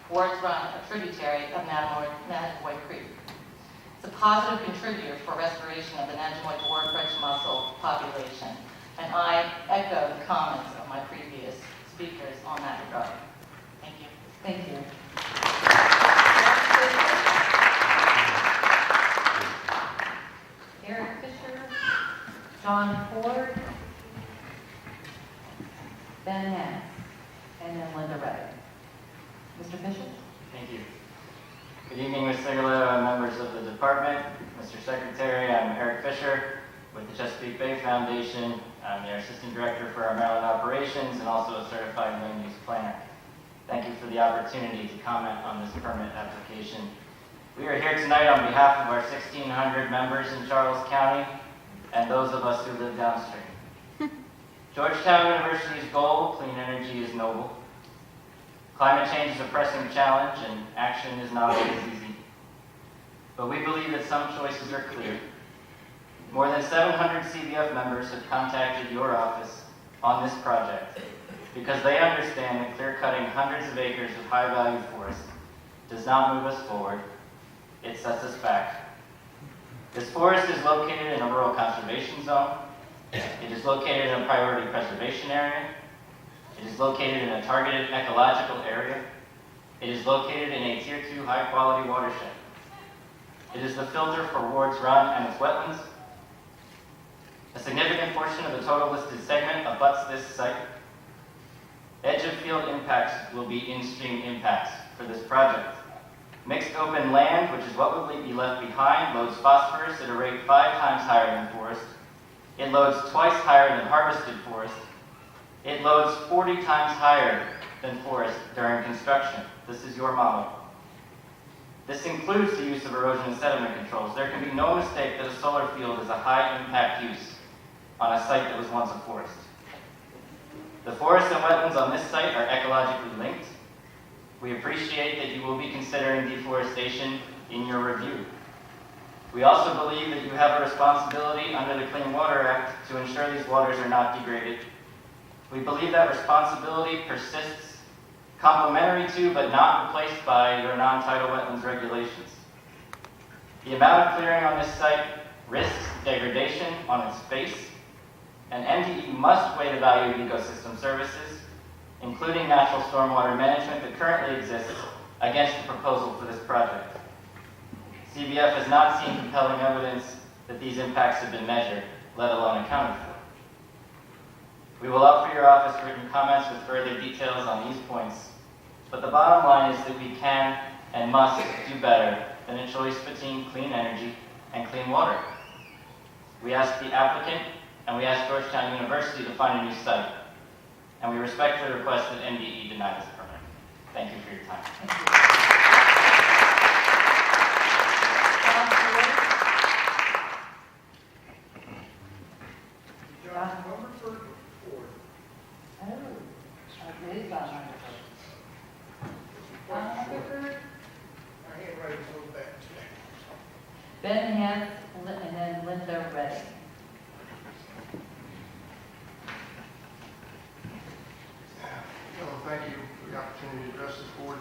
Ward's Run, a tributary of Nanjemoy Creek. It's a positive contributor for restoration of the Nanjemoy dwarf mussel population, and I echo the comments of my previous speakers on that regard. Thank you. Thank you. Eric Fisher, John Ford, Ben Hess, and then Linda Reddick. Mr. Fisher? Thank you. Good evening, Ms. Sigalo and members of the department. Mr. Secretary, I'm Eric Fisher with the Chesapeake Bay Foundation. I'm their Assistant Director for our Maryland operations and also a Certified Land Use Planner. Thank you for the opportunity to comment on this permit application. We are here tonight on behalf of our 1,600 members in Charles County and those of us who live downstream. Georgetown University's goal, clean energy, is noble. Climate change is a pressing challenge and action is not always easy. But we believe that some choices are clear. More than 700 CBF members have contacted your office on this project because they understand that clear-cutting hundreds of acres of high-value forest does not move us forward, it sets us back. This forest is located in a rural conservation zone. It is located in a priority preservation area. It is located in a targeted ecological area. It is located in a Tier 2 high-quality watershed. It is the filter for Ward's Run and its wetlands. A significant portion of the total listed segment abuts this site. Edge of field impacts will be in-stream impacts for this project. Mixed open land, which is what will be left behind, loads phosphorus at a rate 5 times higher than forest. It loads twice higher than harvested forest. It loads 40 times higher than forest during construction. This is your model. This includes the use of erosion and sediment controls. There can be no mistake that a solar field is a high-impact use on a site that was once a forest. The forests and wetlands on this site are ecologically linked. We appreciate that you will be considering deforestation in your review. We also believe that you have a responsibility under the Clean Water Act to ensure these waters are not degraded. We believe that responsibility persists, complementary to but not replaced by your non-tidal wetlands regulations. The amount of clearing on this site risks degradation on its face, and MDE must weigh the value of ecosystem services, including natural stormwater management that currently exists, against the proposal for this project. CBF has not seen compelling evidence that these impacts have been measured, let alone accounted for. We will offer your office written comments with further details on these points, but the bottom line is that we can and must do better than a choice between clean energy and clean water. We ask the applicant and we ask Georgetown University to find a new site, and we respectfully request that MDE deny this permit. Thank you for your time. John Rutherford Ford. Oh, it is John Rutherford. My handwriting's a little bad today. Ben Hance, and then Linda Redding. Thank you for the opportunity to address this board.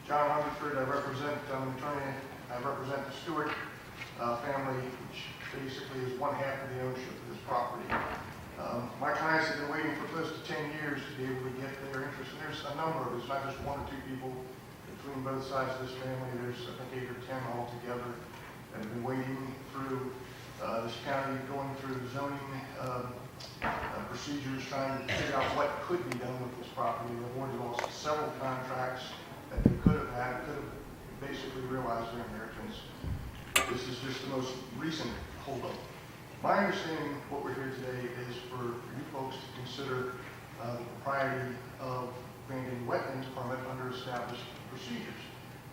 John Rutherford, I'm an attorney, I represent the Stewart family, which basically is one half of the ownership of this property. My clients have been waiting for close to 10 years to be able to get their interest, and there's a number of, it's not just one or two people between both sides of this family, there's I think 8 or 10 altogether that have been waiting through this county, going through zoning procedures, trying to figure out what could be done with this property. The board lost several contracts that they could have had, could have basically realized their inheritance. This is just the most recent holdup. My understanding of what we're here today is for you folks to consider the propriety of granting wetlands permit under established procedures,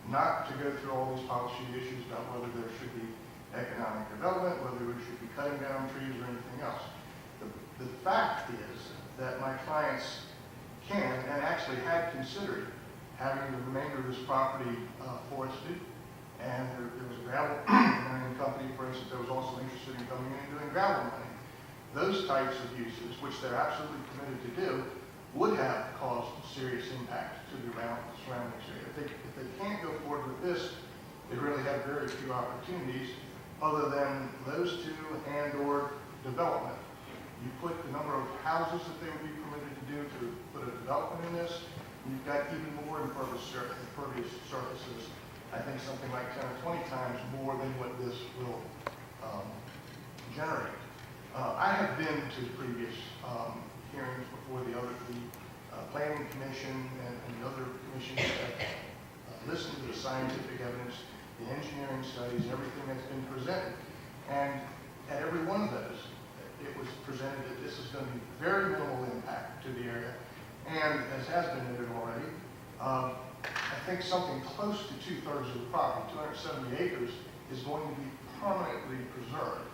not to go through all these policy issues about whether there should be economic development, whether we should be cutting down trees or anything else. The fact is that my clients can and actually had considered having the remainder of this property forested, and there was a gravel mining company, for instance, that was also interested in coming in and doing gravel mining. Those types of uses, which they're absolutely committed to do, would have caused serious impact to the surrounding area. If they can't go forward with this, they really have very few opportunities other than those two and/or development. You put the number of houses that they would be permitted to do to put a development in this, you've got even more impervious surfaces. I think something like 10 or 20 times more than what this will generate. I have been to the previous hearings before the Planning Commission and the other commissions that listened to the scientific evidence, the engineering studies, everything that's been presented. And at every one of those, it was presented that this is going to be very minimal impact to the area. And as has been noted already, I think something close to 2/3 of the property, 270 acres, is going to be permanently preserved.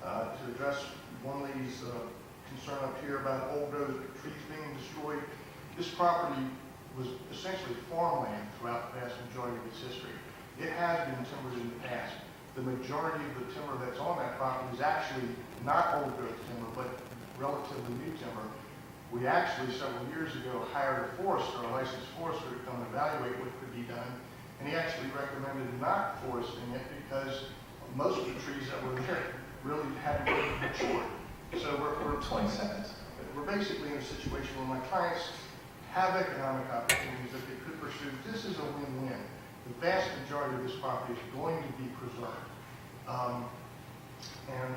To address one lady's concern up here about old growth trees being destroyed, this property was essentially farmland throughout the vast majority of its history. It has been timbered in the past. The majority of the timber that's on that property is actually not old growth timber, but relatively new timber. We actually, several years ago, hired a forester, a licensed forester, to come evaluate what could be done, and he actually recommended not foresting it because most of the trees that were there really hadn't been matured. So we're 20 seconds. We're basically in a situation where my clients have economic opportunities that they could pursue. This is a win-win. The vast majority of this property is going to be preserved. And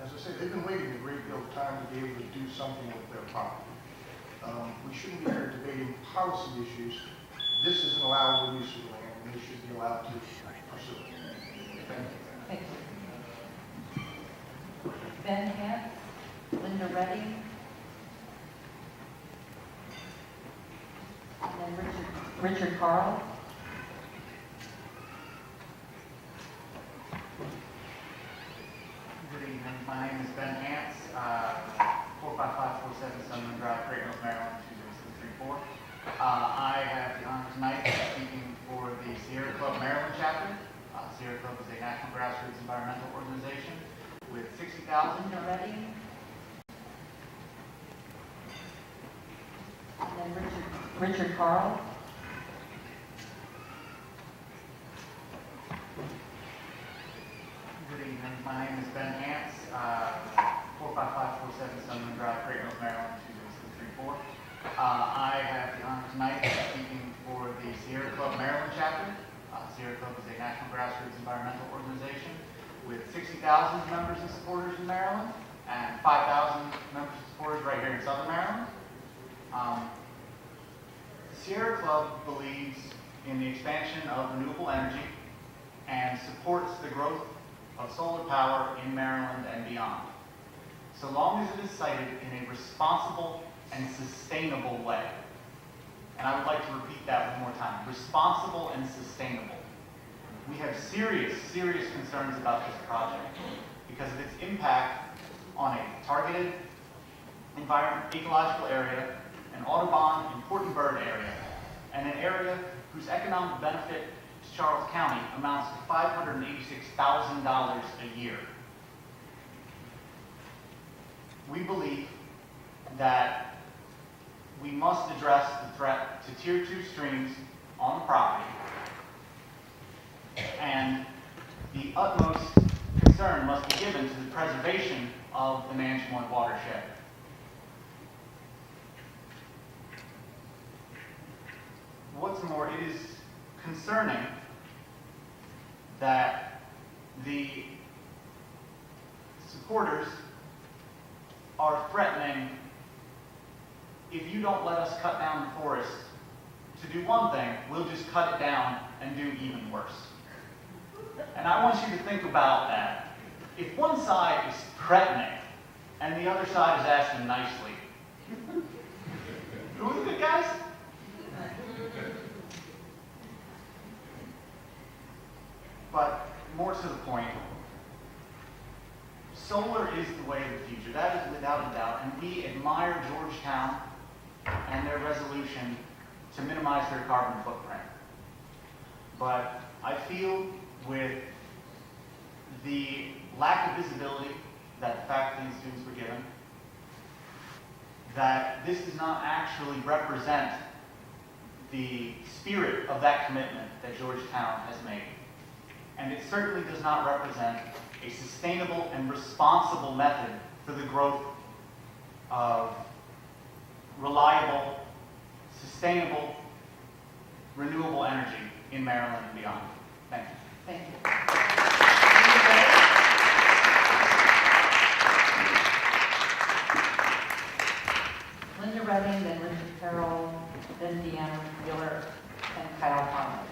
as I say, they've been waiting a great deal of time to be able to do something with their property. We shouldn't be here debating policy issues. This is an allowable use of land, and they should be allowed to pursue it. Thank you. Thank you. Ben Hance, Linda Redding, and then Richard Carl. Good evening. My name is Ben Hance, 45547 Sunderland Drive, Great Mills, Maryland, 20634. I have the honor tonight of speaking for the Sierra Club Maryland chapter. Sierra Club is a national grassroots environmental organization with 60,000. Linda Redding. And then Richard Carl. Good evening. My name is Ben Hance, 45547 Sunland Drive, Great Mills, Maryland, 20634. I have the honor tonight of speaking for the Sierra Club Maryland chapter. Sierra Club is a national grassroots environmental organization with 60,000 members and supporters in Maryland and 5,000 members and supporters right here in Southern Maryland. Sierra Club believes in the expansion of renewable energy and supports the growth of solar power in Maryland and beyond, so long as it is sited in a responsible and sustainable way. And I would like to repeat that one more time: responsible and sustainable. We have serious concerns about this project because of its impact on a targeted ecological area, an Audubon important bird area, and an area whose economic benefit to Charles County amounts to $586,000 a year. We believe that we must address the threat to Tier 2 streams on the property, and the utmost concern must be given to the preservation of the Nanjemoy watershed. What's more, it is concerning that the supporters are threatening, if you don't let us cut down the forest to do one thing, we'll just cut it down and do even worse. And I want you to think about that. If one side is threatening and the other side is asking nicely, who are the good guys? But more to the point, solar is the way of the future. That is without a doubt. And we admire Georgetown and their resolution to minimize their carbon footprint. But I feel with the lack of visibility that the faculty and students were given, that this does not actually represent the spirit of that commitment that Georgetown has made. And it certainly does not represent a sustainable and responsible method for the growth of reliable, sustainable, renewable energy in Maryland and beyond. Thank you. Thank you. Linda Redding, then Richard Carroll, then Deanna Wheeler, and Kyle Palmer.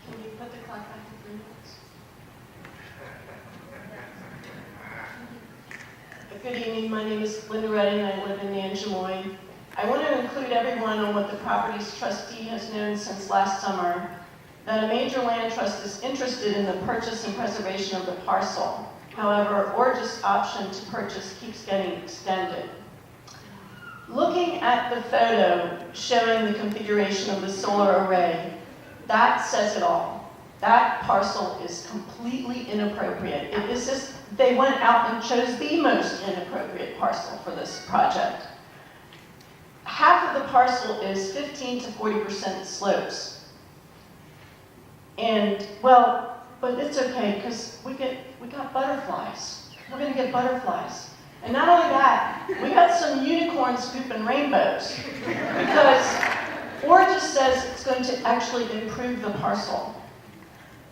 Can you put the clock back to 3 minutes? Good evening, my name is Linda Redding, I live in Nanjemoy. I want to include everyone on what the property's trustee has known since last summer, that a major land trust is interested in the purchase and preservation of the parcel. However, Orge's option to purchase keeps getting extended. Looking at the photo showing the configuration of the solar array, that says it all. That parcel is completely inappropriate. It is just, they went out and chose the most inappropriate parcel for this project. Half of the parcel is 15 to 40% slopes. And, well, but it's okay, because we got butterflies. We're gonna get butterflies. And not only that, we got some unicorns pooping rainbows. Because Orge says it's going to actually improve the parcel.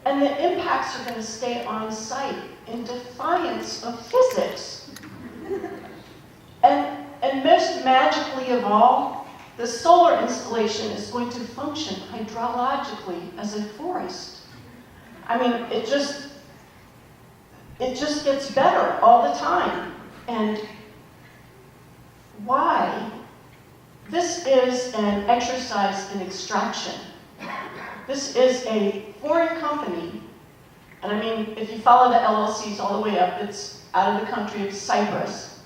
And the impacts are going to stay on site in defiance of physics. And most magically of all, the solar installation is going to function hydrologically as a forest. I mean, it just gets better all the time. And why? This is an exercise in extraction. This is a foreign company, and I mean, if you follow the LLCs all the way up, it's out of the country of Cyprus,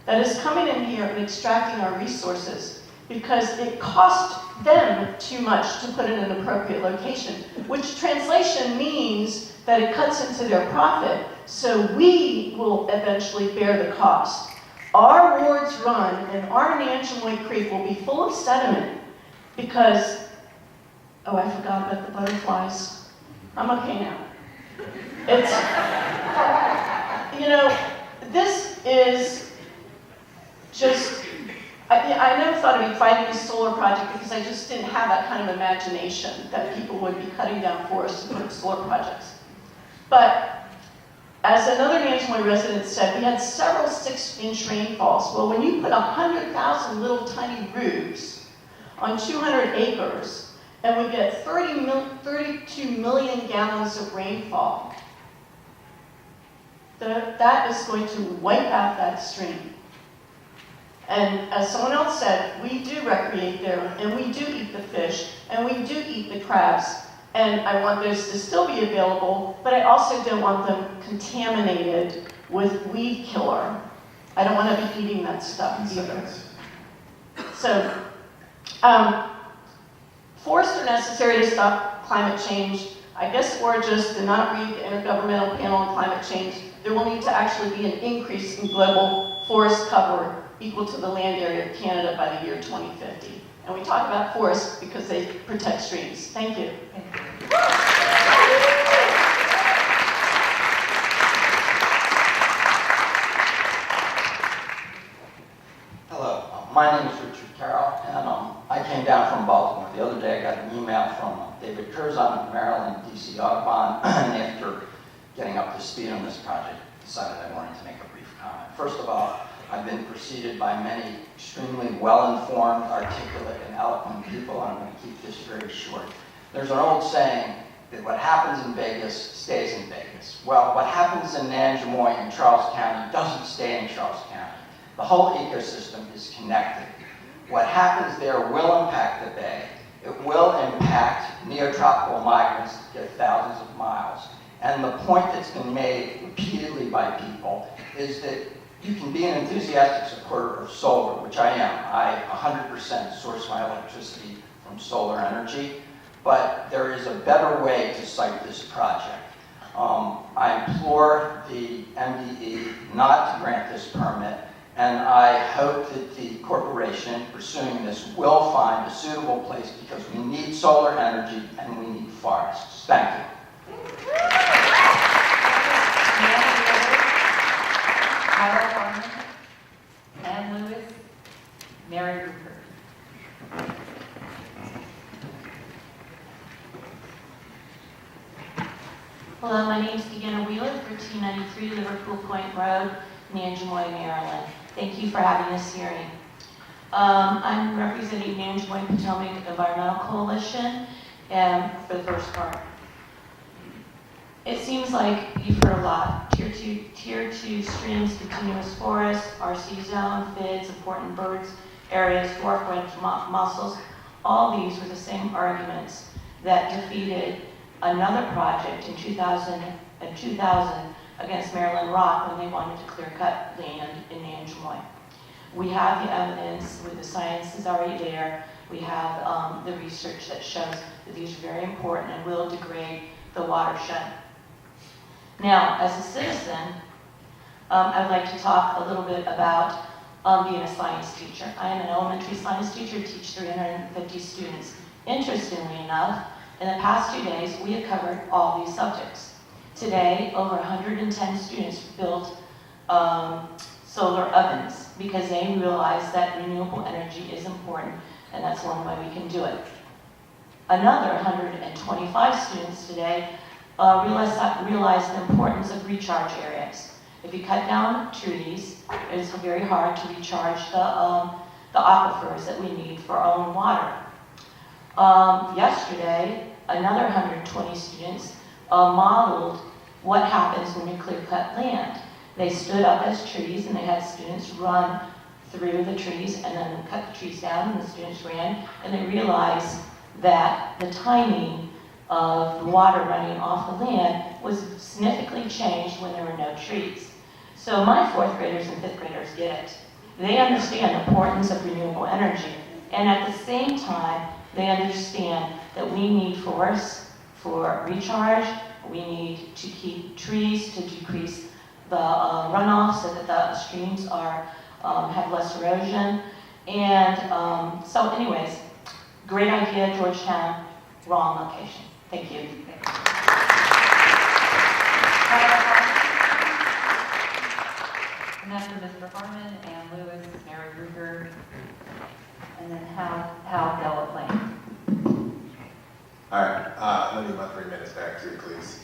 that is coming in here and extracting our resources because it cost them too much to put in an appropriate location, which translation means that it cuts into their profit, so we will eventually bear the cost. Our Ward's Run and our Nanjemoy Creek will be full of sediment because, oh, I forgot about the butterflies. I'm okay now. It's, you know, this is just, I never thought I'd be fighting this solar project because I just didn't have that kind of imagination that people would be cutting down forests to put up solar projects. But as another Nanjemoy resident said, we had several 6-inch rainfalls. Well, when you put 100,000 little tiny roofs on 200 acres, and we get 32 million gallons of rainfall, that is going to wipe out that stream. And as someone else said, we do recreate there, and we do eat the fish, and we do eat the crabs. And I want those to still be available, but I also don't want them contaminated with weed killer. I don't want to be eating that stuff either. So, forests are necessary to stop climate change. I guess we're just did not read the Intergovernmental Panel on Climate Change. There will need to actually be an increase in global forest cover equal to the land area of Canada by the year 2050. And we talk about forests because they protect streams. Thank you. Hello, my name is Richard Carroll, and I came down from Baltimore. The other day I got an email from David Curzon of Maryland, DC Audubon, and after getting up to speed on this project, decided I wanted to make a brief comment. First of all, I've been preceded by many extremely well-informed, articulate, and eloquent people, and I'm going to keep this very short. There's an old saying that what happens in Vegas stays in Vegas. Well, what happens in Nanjemoy and Charles County doesn't stay in Charles County. The whole ecosystem is connected. What happens there will impact the bay. It will impact neotropical migrants that get thousands of miles. And the point that's been made repeatedly by people is that you can be an enthusiastic supporter of solar, which I am. I 100% source my electricity from solar energy, but there is a better way to site this project. I implore the MDE not to grant this permit, and I hope that the corporation pursuing this will find a suitable place because we need solar energy and we need forests. Thank you. Howard Harmon, Ann Lewis, Mary Rupert. Hello, my name is Deanna Wheeler, 1393 Liverpool Point Road, Nanjemoy, Maryland. Thank you for having this hearing. I'm representing Nanjemoy Potomac Environmental Coalition for the first part. It seems like you've heard a lot. Tier 2 streams, continuous forests, RC zone, FIDs, important birds, areas, dwarf wedge mussels. All these were the same arguments that defeated another project in 2000 against Maryland Rock when they wanted to clear cut land in Nanjemoy. We have the evidence, with the science is already there. We have the research that shows that these are very important and will degrade the watershed. Now, as a citizen, I'd like to talk a little bit about being a science teacher. I am an elementary science teacher, teach 350 students. Interestingly enough, in the past 2 days, we have covered all these subjects. Today, over 110 students built solar ovens because they realize that renewable energy is important, and that's one way we can do it. Another 125 students today realize the importance of recharge areas. If you cut down trees, it's very hard to recharge the aquifers that we need for our own water. Yesterday, another 120 students modeled what happens when you clear cut land. They stood up as trees and they had students run through the trees and then cut the trees down, and the students ran, and they realized that the timing of the water running off the land was significantly changed when there were no trees. So my 4th graders and 5th graders get it. They understand the importance of renewable energy. And at the same time, they understand that we need forests for recharge. We need to keep trees to decrease the runoff so that the streams are have less erosion. And so anyways, great idea, Georgetown, wrong location. Thank you. And after Mr. Harmon and Lewis, Mary Ruger, and then Hal Delaplane. All right, let me get my 3 minutes back too, please.